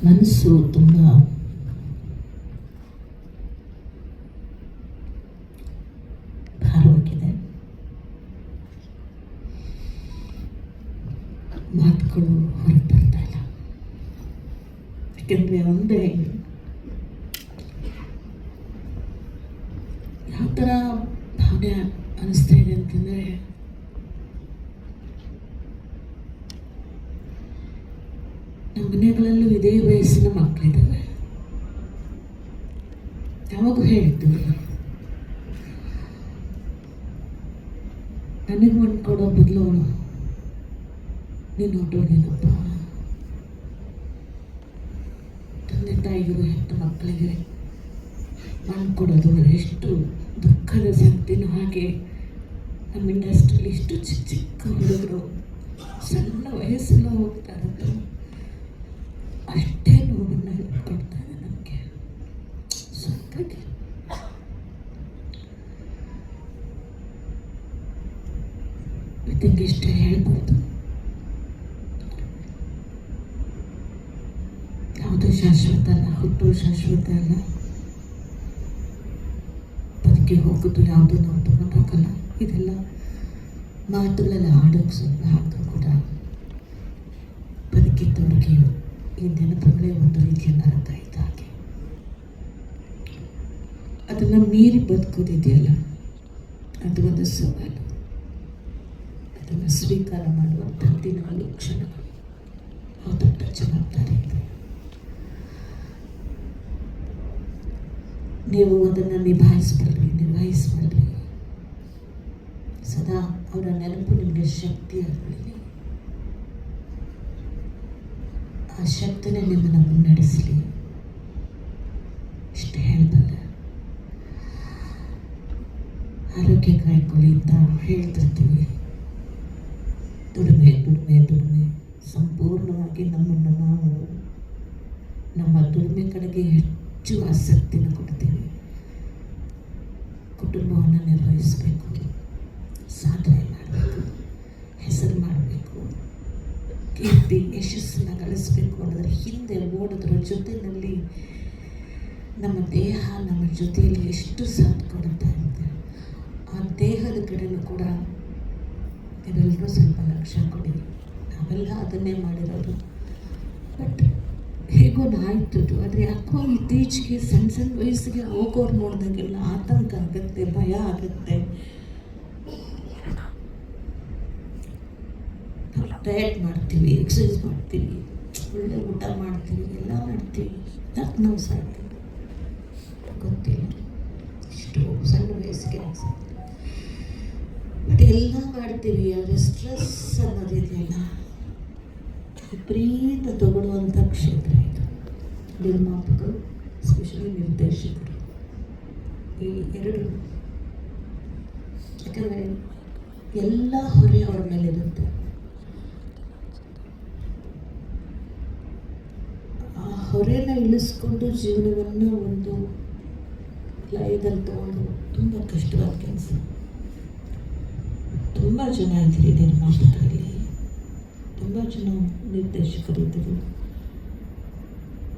ಮನಸ್ಸು ತುಂಬ ಭಾರವಾಗಿದೆ. ಮಾತುಗಳು ಹೊರಗೆ ಬರ್ತಾ ಇಲ್ಲ. ಯಾಕೆಂದರೆ ಒಂದೇ ಯಾವ ಥರ ಭಾವನೆ ಅನ್ನಿಸ್ತಾ ಇದೆ ಅಂತಂದರೆ, ನಮ್ಮ ಮನೆಗಳಲ್ಲೂ ಇದೇ ವಯಸ್ಸಿನ ಮಕ್ಕಳಿದ್ದಾವೆ. ಯಾವಾಗೂ ಹೇಳ್ತೀವಿ, ನನಗೆ ಮಣ್ಣು ಕೊಡೋ ಬದಲು ನೀನು ಹೊಟ್ಟೋಗೇನಪ್ಪ. ತಂದೆ ತಾಯಿಗಳು ಹೆತ್ತ ಮಕ್ಕಳಿಗೆ ಮಣ್ಣು ಕೊಡೋದು ಎಷ್ಟು ದುಃಖದ ಸಂಗತಿನೂ. ಹಾಗೆ ನಮ್ಮ ಇಂಡಸ್ಟ್ರಿಯಲ್ಲಿ ಇಷ್ಟು ಚಿಕ್ಕ ಚಿಕ್ಕ ಹುಡುಗರು ಸಣ್ಣ ವಯಸ್ಸಲ್ಲಿ ಹೋಗ್ತಾ ಇರೋದು ಅಷ್ಟೇ ನೋವನ್ನು ಕೊಡ್ತಾ ಇದೆ ನಮಗೆ. ಸಾಕಾಗಿ ಇದಕ್ಕೆ ಇಷ್ಟೇ ಹೇಳ್ಬೋದು. ಯಾವುದು ಶಾಶ್ವತ ಅಲ್ಲ, ಹುಟ್ಟು ಶಾಶ್ವತ ಅಲ್ಲ, ಬದುಕಿ ಹೋಗೋದು ಯಾವುದು ನಾವು ತಗೊಂಡೋಗಲ್ಲ. ಇದೆಲ್ಲ ಮಾತುಗಳೆಲ್ಲ ಆಡೋಕ್ಕೆ ಸ್ವಲ್ಪ ಹಾಕಿದ್ರು ಕೂಡ ಬದುಕಿದ್ದವ್ರಿಗೆ ಈ ನೆನಪುಗಳೇ ಒಂದು ರೀತಿಯ ನರಕ ಇದ್ದ ಹಾಗೆ. ಅದನ್ನು ಮೀರಿ ಬದುಕೋದಿದೆಯಲ್ಲ, ಅದು ಒಂದು ಸವಾಲು. ಅದನ್ನು ಸ್ವೀಕಾರ ಮಾಡುವಂಥ ದಿನಗಳು, ಕ್ಷಣಗಳು, ದೊಡ್ಡ ಜವಾಬ್ದಾರಿ ಇದೆ. ನೀವು ಅದನ್ನು ನಿರ್ವಹಿಸಬಲ್ರಿ. ಸದಾ ಅವರ ನೆನಪು ನಿಮಗೆ ಶಕ್ತಿ ಆಗಲಿ. ಆ ಶಕ್ತಿನೇ ನಿಮ್ಮನ್ನು ಮುನ್ನಡೆಸಲಿ. ಇಷ್ಟೇ ಹೇಳಬಲ್ಲ. ಆರೋಗ್ಯ ಕಾಯ್ಕೊಳ್ಳಿ ಅಂತ ಹೇಳ್ತಿರ್ತೀವಿ. ದುಡಿಮೆ ಸಂಪೂರ್ಣವಾಗಿ ನಮ್ಮನ್ನು ನಾವು ನಮ್ಮ ದುಡಿಮೆ ಕಡೆಗೆ ಹೆಚ್ಚು ಆಸಕ್ತಿನ ಕೊಡ್ತೀವಿ. ಕುಟುಂಬವನ್ನು ನಿರ್ವಹಿಸಬೇಕು, ಸಾಧನೆ ಮಾಡಬೇಕು, ಹೆಸರು ಮಾಡಬೇಕು, ಕೀರ್ತಿ ಯಶಸ್ಸನ್ನು ಗಳಿಸಬೇಕು ಅನ್ನೋದ್ರ ಹಿಂದೆ ಓಡೋದ್ರ ಜೊತೆಯಲ್ಲಿ ನಮ್ಮ ದೇಹ ನಮ್ಮ ಜೊತೆಯಲ್ಲಿ ಎಷ್ಟು ಸಾಥ್ ಕೊಡುತ್ತಾ ಇರುತ್ತೆ. ಆ ದೇಹದ ಕಡೆಯೂ ಕೂಡ ನೀವೆಲ್ಲರೂ ಸ್ವಲ್ಪ ಲಕ್ಷ್ಯ ಕೊಡಿ. ನಾವೆಲ್ಲ ಅದನ್ನೇ ಮಾಡಿರೋದು. ಬಟ್ ಹೇಗೋ ಆಯ್ತದ್ದು. ಆದರೆ ಯಾಕೋ ಇತ್ತೀಚೆಗೆ ಸಣ್ಣ ವಯಸ್ಸಿಗೆ ಹೋಗೋರು ನೋಡಿದಾಗೆಲ್ಲ ಆತಂಕ ಆಗುತ್ತೆ, ಭಯ ಆಗುತ್ತೆ. ಡಯಟ್ ಮಾಡ್ತೀವಿ, ಎಕ್ಸಸೈಸ್ ಮಾಡ್ತೀವಿ, ಒಳ್ಳೆ ಊಟ ಮಾಡ್ತೀವಿ, ಎಲ್ಲ ಮಾಡ್ತೀವಿ, ಯಾಕೆ ನಾವು ಸಾಯ್ತೀವಿ ಗೊತ್ತಿಲ್ಲ. ಇಷ್ಟು ಸಣ್ಣ ವಯಸ್ಸಿಗೆ ಬಟ್ ಎಲ್ಲ ಮಾಡ್ತೀವಿ. ಆದರೆ ಸ್ಟ್ರೆಸ್ ಅನ್ನೋದಿದೆಯಲ್ಲ, ವಿಪರೀತ ತಗೊಳ್ಳುವಂಥ ಕ್ಷೇತ್ರ ಇದು. ನಿರ್ಮಾಪಕರು, ಎಸ್ಪೆಷಲಿ ನಿರ್ದೇಶಕರು, ಈ ಎರಡು. ಯಾಕಂದರೆ ಎಲ್ಲ ಹೊರೆ ಅವ್ರ ಮೇಲೆ ಇರುತ್ತೆ. ಆ ಹೊರೆನ ಇಳಿಸ್ಕೊಂಡು ಜೀವನವನ್ನು ಒಂದು ಲಯದಲ್ಲಿ ತಗೊಂಡು ತುಂಬ ಕಷ್ಟವಾದ ಕೆಲಸ. ತುಂಬ ಜನ ಇದ್ದೀರಿ ನಿರ್ಮಾಪಕರಲ್ಲಿ, ತುಂಬ ಜನ ನಿರ್ದೇಶಕರಿದ್ದರು.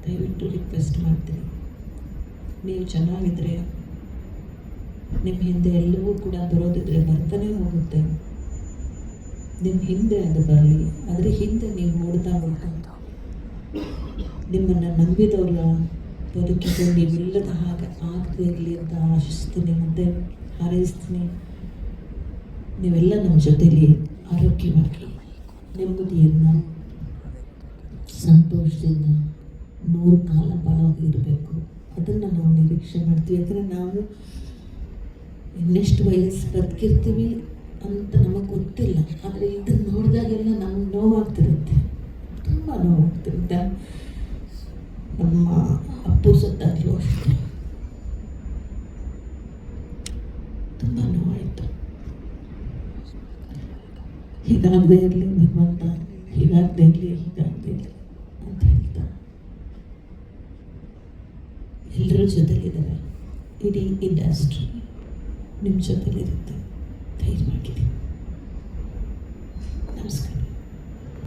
ದಯವಿಟ್ಟು ರಿಕ್ವೆಸ್ಟ್ ಮಾಡ್ತೀನಿ, ನೀವು ಚೆನ್ನಾಗಿದ್ದರೆ ನಿಮ್ಮ ಹಿಂದೆ ಎಲ್ಲವೂ ಕೂಡ ಬರೋದಿದ್ರೆ ಬರ್ತಾನೆ ಹೋಗುತ್ತೆ. ನಿಮ್ಮ ಹಿಂದೆ ಅದು ಬರಲಿ, ಅದರ ಹಿಂದೆ ನೀವು ನೋಡ್ತಾ ನಿಮ್ಮನ್ನು ನಂಬಿದವರ ಬದುಕಿಗೆ ನೀವಿಲ್ಲದ ಹಾಗೆ ಆಗದೇ ಇರಲಿ ಅಂತ ಆಶಿಸ್ತೀನಿ, ಮತ್ತೆ ಹಾರೈಸ್ತೀನಿ. ನೀವೆಲ್ಲ ನಮ್ಮ ಜೊತೆಲಿ ಆರೋಗ್ಯವಾಗಿ, ನೆಮ್ಮದಿಯಿಂದ, ಸಂತೋಷದಿಂದ 100 ಕಾಲ ಬಾಳಾಗಿ ಇರಬೇಕು. ಅದನ್ನು ನಾವು ನಿರೀಕ್ಷೆ ಮಾಡ್ತೀವಿ. ಯಾಕಂದರೆ ನಾವು ಇನ್ನೆಷ್ಟು ವಯಸ್ಸು ಬದುಕಿರ್ತೀವಿ ಅಂತ ನಮಗೆ ಗೊತ್ತಿಲ್ಲ. ಆದರೆ ಇದನ್ನು ನೋಡಿದಾಗೆಲ್ಲ ನಮ್ಗೆ ನೋವಾಗ್ತಿರುತ್ತೆ, ತುಂಬ ನೋವಾಗ್ತಿರುತ್ತೆ. ನಮ್ಮ ಅಪ್ಪು ಸತ್ತಾಗಲೂ ಅಷ್ಟೇ ತುಂಬ ನೋವಾಯಿತು. ಹೀಗಾಗದೇ ಇರಲಿ ಭಗವಂತ, ಹೀಗಾಗದೇ ಇರಲಿ ಅಂತ ಹೇಳ್ತಾ ಎಲ್ಲರೂ ಜೊತೆಲಿದ್ದಾರೆ. ಇಡೀ ಇಂಡಸ್ಟ್ರಿ ನಿಮ್ಮ ಜೊತೆಲಿರುತ್ತೆ. ಧೈರ್ಯವಾಗಿರಿ.